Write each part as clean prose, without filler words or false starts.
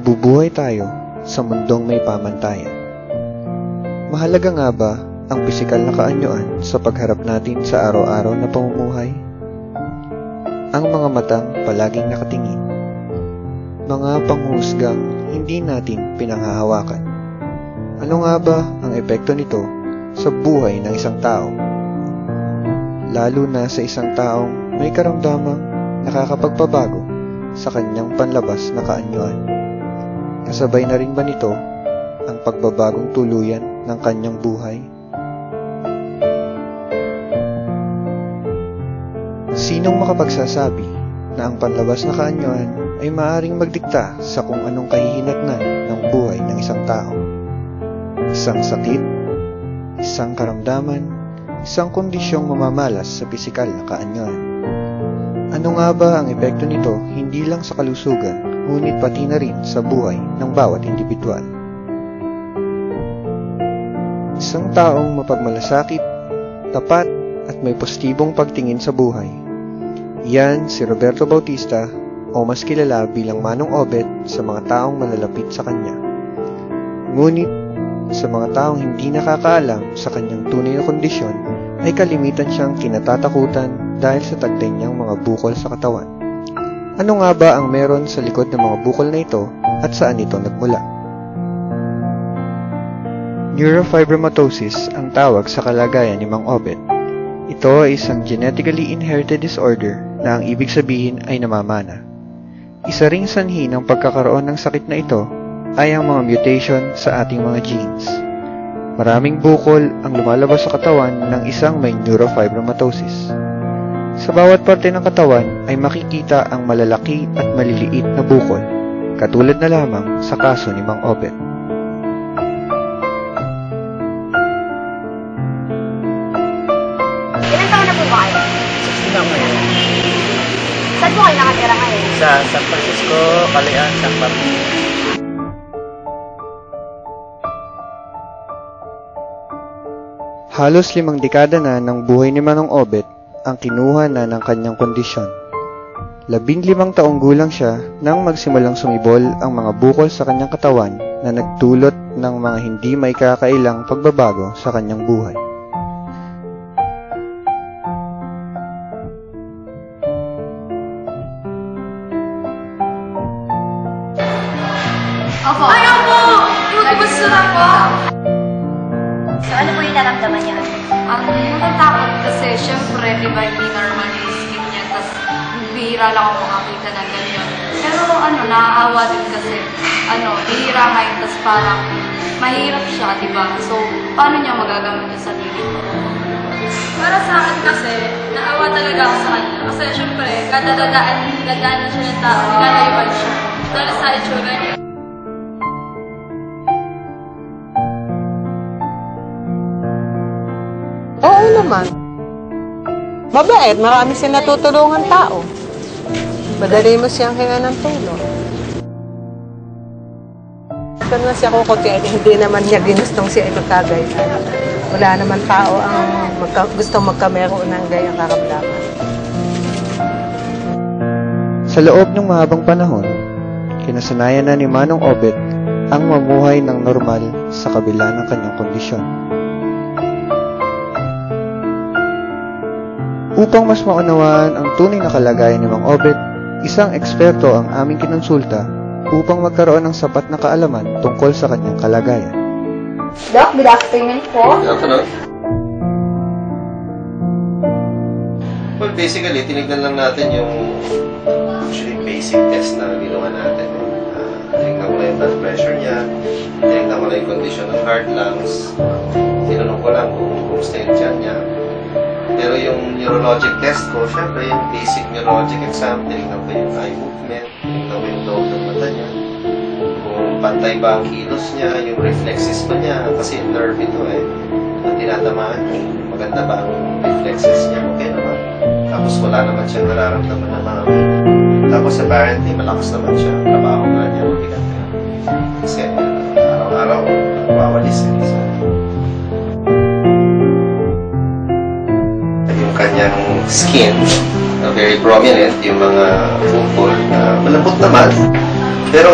nabubuhay tayo sa mundong may pamantayan. Mahalaga nga ba ang pisikal na kaanyuan sa pagharap natin sa araw-araw na pamumuhay? Ang mga matang palaging nakatingin, mga panghusgang hindi natin pinanghahawakan. Ano nga ba ang epekto nito sa buhay ng isang tao? Lalo na sa isang taong may karamdamang nakakapagpabago sa kanyang panlabas na kaanyuan. Kasabay na rin ba nito ang pagbabagong tuluyan ng kanyang buhay? Sinong makapagsasabi na ang panlabas na kaanyuan ay maaaring magdikta sa kung anong kahihinatnan ng buhay ng isang tao? Isang sakit, isang karamdaman, isang kondisyong mamamalas sa pisikal na kaanyuan. Ano nga ba ang epekto nito hindi lang sa kalusugan, ngunit pati na rin sa buhay ng bawat individual? Isang taong mapagmalasakit, tapat at may positibong pagtingin sa buhay. Yan si Roberto Bautista o mas kilala bilang Manong Obet sa mga taong malalapit sa kanya. Ngunit sa mga taong hindi nakakaalam sa kanyang tunay na kondisyon ay kalimitan siyang kinatatakutan dahil sa tagday niyang mga bukol sa katawan. Ano nga ba ang meron sa likod ng mga bukol na ito at saan ito nagmula? Neurofibromatosis ang tawag sa kalagayan ni Mang Obet. Ito ay isang genetically inherited disorder na ang ibig sabihin ay namamana. Isa ring sanhi ng pagkakaroon ng sakit na ito ay ang mga mutation sa ating mga genes. Maraming bukol ang lumalabas sa katawan ng isang may neurofibromatosis. Sa bawat parte ng katawan ay makikita ang malalaki at maliliit na bukol, katulad na lamang sa kaso ni Mang Obet. Ilan taon na po ba kayo? 16 lang ngayon. Saan po kayo nakatira ngayon? Sa San Francisco, Calayan, San Pablo. Halos 5 dekada na ng buhay ni Manong Obet ang kinuha na ng kanyang kondisyon. 15 taong gulang siya nang magsimulang sumibol ang mga bukol sa kanyang katawan na nagdulot ng mga hindi maikakailang pagbabago sa kanyang buhay. Opo. Ayaw po! Magkabasa na po! So ano po yung naramdaman niya? Ang natatakot kasi, syempre, di ba hindi normal yung skin niya, tapos bihira lang ako makakita ng ganyan. Pero naaawa din kasi, bihira ngayon, tapos parang mahirap siya, di ba? So, paano niya magagamit yung sarili ko? Para sa akin kasi, naawa talaga ako sa kanya. Kasi syempre, kada dadaan siya ng tao, nilalayuan siya. Dahil sa itsura niya. Oo naman. Mabait, marami siyang natutulungan tao. Madali mo siyang hinga ng tulong. Saan na siya kukuntian, hindi naman niya ginustong siya ipagkagay. Wala naman tao ang gustong magkameron ng gayang karamdaman. Sa loob ng mahabang panahon, kinasanayan na ni Manong Obet ang mamuhay ng normal sa kabila ng kanyang kondisyon. Upang mas maunawaan ang tunay na kalagayan ni Mang Obet, isang eksperto ang aming kinonsulta upang magkaroon ng sapat na kaalaman tungkol sa kanyang kalagayan. Doc, good afternoon po. Good afternoon. Well, basically, tinignan lang natin yung actually basic test na ginawa natin. Tinignan ko lang yung blood pressure niya, tinignan ko lang yung condition ng heart, lungs, tinanong ko lang kung kumusta yung tiyan niya. Pero yung neurologic test ko, syempre yung basic neurologic exam, tinignan ko yung eye movement, tinignan ko yung loob ng mata niya, kung pantay ba ang kilos niya, yung reflexes ba niya, kasi nerve ito na tinatamaan niya, maganda ba ang reflexes niya, okay naman. Tapos wala naman siyang nararamdaman na mga tapos apparently malakas naman siya, trabaho nga niya, mabigat niya. Kasi araw-araw, nagwawalis eh. So, yung kanyang skin, very prominent, yung mga bukol na malambot naman. Pero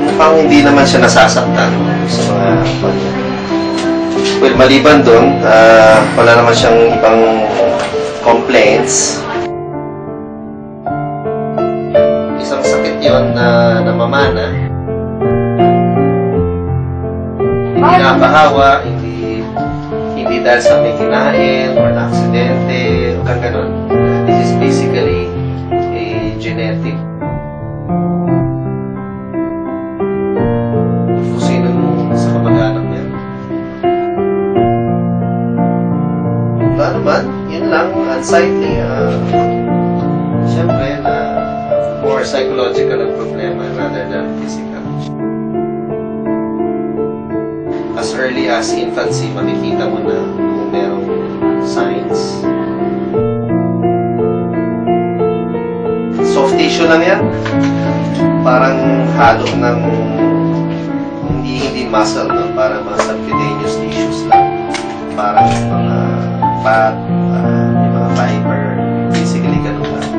mukhang hindi naman siya nasasaktan sa mga kanya. Well, maliban doon, wala naman siyang ibang complaints. Isang sakit yon na namamana. Hindi napahawa, hindi dahil sa may kinain or na-aksidente o kang ganun. This is basically a genetic. Kung sino sa kamag-anak niya. Wala naman, yun lang, unsightly. Siyempre, more psychological ang problema rather than physical. As early as infancy, makikita mo na kung merong signs. Soft tissue lang yan. Parang halo ng hindi muscle, no? Parang mga subcutaneous tissues lang. Parang mga fat, may mga fiber. Basically, ganun lang.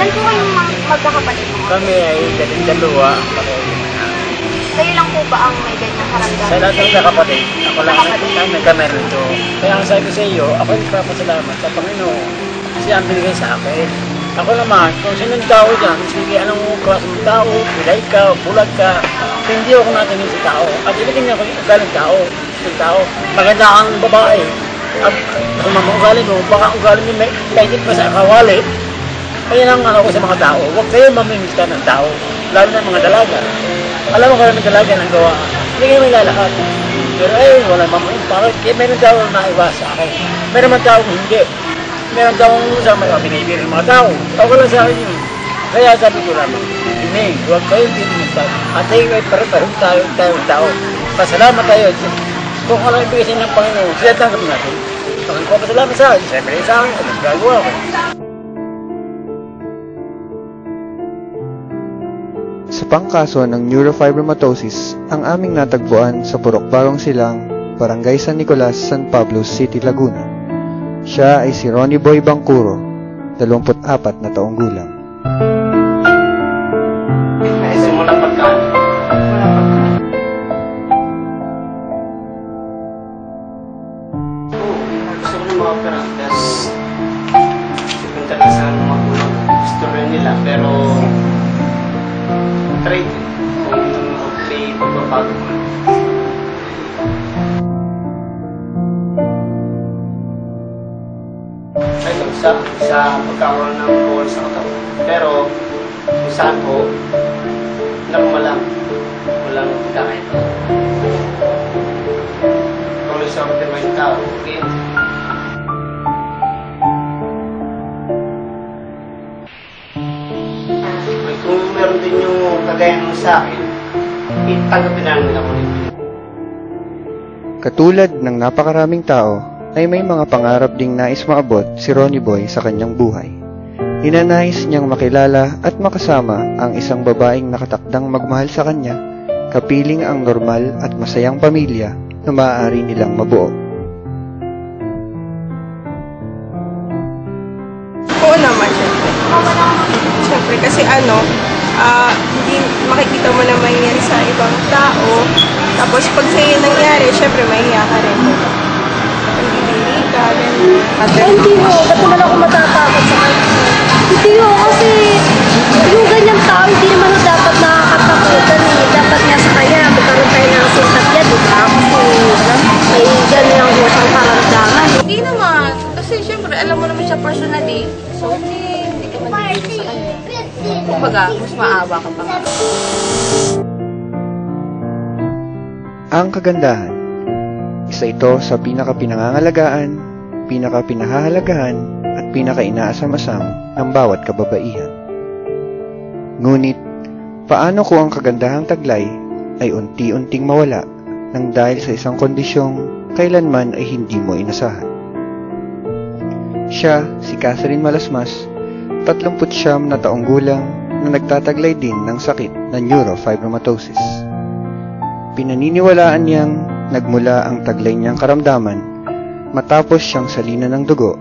Ilan po kayong magkakapatid mo? Kami ay dalawa. Kayo lang po ba ang may ganyang karamdaman? Sa lahat ng kapatid, ako lang ang nagkameron ito. Kaya ang sabi ko sa iyo, ako nagpapasalamat sa Panginoon kasi ang binigay sa akin. Ako naman, kung sinong tao dyan, sige, anong klase ng tao, pilay ka, bulag ka, hindi ako natingin sa tao. At ibigin niya ako yung ugaling tao. Yung tao, maganda kang babae. At kung ugali mo, baka ugali mo may kahit pa sa kawali. Kaya ang ano ko sa mga tao, huwag kayo mamimita ng tao, lalo na mga dalaga. Alam mo kung ng dalaga ng gawa, hindi kayo may lalakad. Pero wala mamimit. Bakit? Kaya meron tao na naiwas sa akin. Meron man tao hindi. Meron tao sa mga binibiri ng mga tao. Ako lang sa akin yun. Kaya sabi ko lang, hindi, huwag kayo pinimita. At tayo ay pareho tayong tao. Pasalamat tayo. Kung ano ibigay ng Panginoon, siya tanggap natin. Pag ko pasalamat sa akin, siyempre sa akin, anong gagawa ko? Sa pangkaso ng neurofibromatosis, ang aming natagpuan sa Purok Barong Silang, Barangay San Nicolas, San Pablo City, Laguna. Siya ay si Ronnie Boy Bangkuro, 24 na taong gulang. Ay, simulang pagkaan. Gusto ko ng mga opera. Sipunta na sa magulang. Gusto rin nila, pero trade. Kung may pagbabago mo. Ay, sa pagkakaroon ng bukol sa katawan. Pero, kung saan po, normal lang. Walang pagkakaito. Kung sa mga yung tao, okay. Kung meron din yung kagaya mo sa akin, itanggapin na nila ko rin. Katulad ng napakaraming tao, ay may mga pangarap ding nais maabot si Ronnie Boy sa kanyang buhay. Ninanais niyang makilala at makasama ang isang babaeng nakatakdang magmahal sa kanya, kapiling ang normal at masayang pamilya na maaari nilang mabuo. Oo naman, syempre. Syempre, kasi hindi makikita mo na mangyari sa ibang tao. Tapos pag sa'yo nangyari, syempre mahiya ka rin. Pagdidiri ka, ganyan. Hindi mo, ba't naman ako matatakot sa kanya? Hindi mo, kasi yung ganyang tao, hindi naman dapat nakakatakutan eh. Dapat nga sa kanya, magkaroon tayo ng simpatya, di ba? Kasi may ganyang siyang karamdaman. Hindi naman. Kasi syempre, alam mo naman siya personally. So, hindi ka manigil sa kanya. Kumbaga, mas maawa ka pa nga. Ang kagandahan, isa ito sa pinaka-pinangangalagaan, pinaka-pinahahalagahan at pinaka-inaasam-asam ng bawat kababaihan. Ngunit, paano kung ang kagandahang taglay ay unti-unting mawala nang dahil sa isang kondisyong kailanman ay hindi mo inasahan? Siya, si Catherine Malasmas, 39 na taong gulang na nagtataglay din ng sakit na neurofibromatosis. Pinaniniwalaan niyang nagmula ang taglay niyang karamdaman matapos siyang salinan ng dugo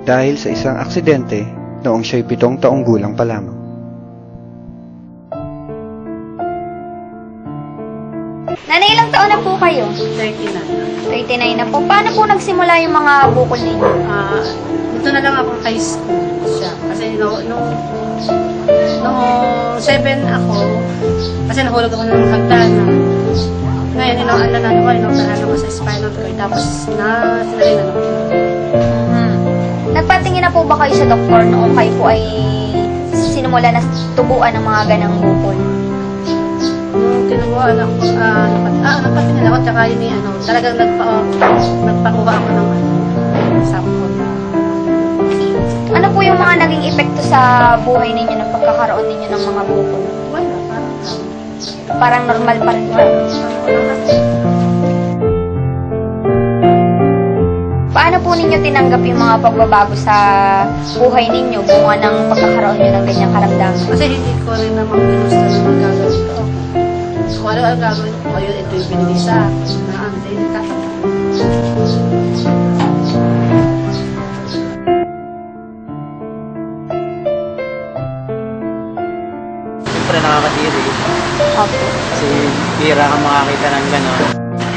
dahil sa isang aksidente noong siya'y 7 taong gulang pa lamang. Nanay, ilang taon na po kayo? 30 na. 39 na po. Paano po nagsimula yung mga bukol ninyo? Dito na lang ako high school siya. Kasi nung 7 ako, kasi nahulog ako ng hagdanan. Ngayon, inoperahan ako sa spinal cord. Tapos, sinalinan ako. Nagpatingin na po ba kayo sa doktor noong kayo po ay sinimula na tubuan ng mga ganang bukol? Nung tinubuan ako, nagpatingin ako, tsaka yun talagang nagpakuha ako ng sample. Ano po yung mga naging epekto sa buhay ninyo ng pagkakaroon ninyo ng mga bukol? Wala, Parang normal pa rin ba? Paano po ninyo tinanggap yung mga pagbabago sa buhay ninyo bunga ng pagkakaroon nyo ng ganyang karamdaman? Kasi hindi ko rin naman ginusto na magagawin ko. Kung ano ang gagawin ko, ayun, ito yung binili sa akin na ang delikata. Siyempre nakakadiri. Opo. Kasi bira kang makakita ng gano'n.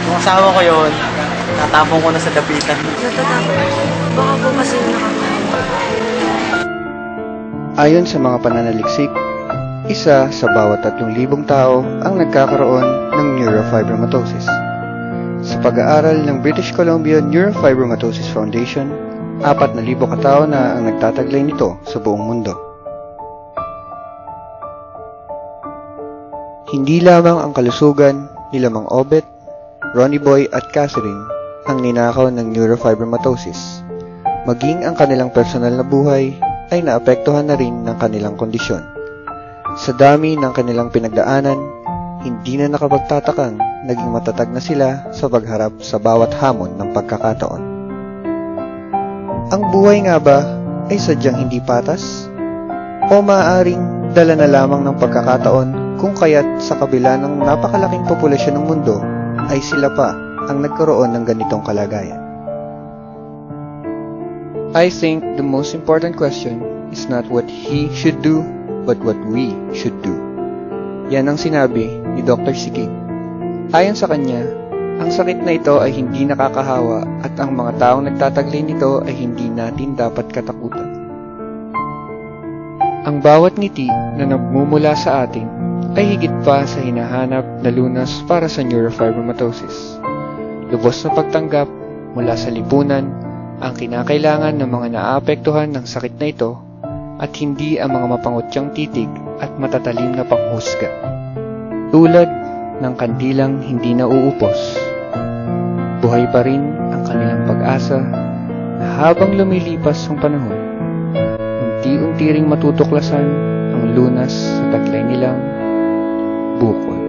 Yung asawa ko yun, natapong ko na sa dapitan. Natatakot. Baka po kasi Ayon sa mga pananaliksik, isa sa bawat 3,000 tao ang nagkakaroon ng neurofibromatosis. Sa pag-aaral ng British Columbia Neurofibromatosis Foundation, 4,000 katao na ang nagtataglay nito sa buong mundo. Hindi lamang ang kalusugan nila Mang Obet, Ronnie Boy at Catherine ang ninakaw ng neurofibromatosis, maging ang kanilang personal na buhay ay naapektuhan na rin ng kanilang kondisyon. Sa dami ng kanilang pinagdaanan, hindi na nakapagtatakang naging matatag na sila sa pagharap sa bawat hamon ng pagkakataon. Ang buhay nga ba ay sadyang hindi patas? O maaaring dala na lamang ng pagkakataon kung kaya't sa kabila ng napakalaking populasyon ng mundo ay sila pa ang nagkaroon ng ganitong kalagayan? I think the most important question is not what he should do, but what we should do. Yan ang sinabi ni Dr. Sikig. Ayon sa kanya, ang sakit na ito ay hindi nakakahawa at ang mga taong nagtataglay nito ay hindi natin dapat katakutan. Ang bawat ngiti na nagmumula sa atin ay higit pa sa hinahanap na lunas para sa neurofibromatosis. Lubos na pagtanggap mula sa lipunan ang kinakailangan ng mga naapektuhan ng sakit na ito at hindi ang mga mapangutyang titig at matatalim na panghusga. Tulad ng kandilang hindi nauupos, buhay pa rin ang kanilang pag-asa na habang lumilipas ang panahon, unti-unti ring matutuklasan ang lunas sa taglay nilang bukol.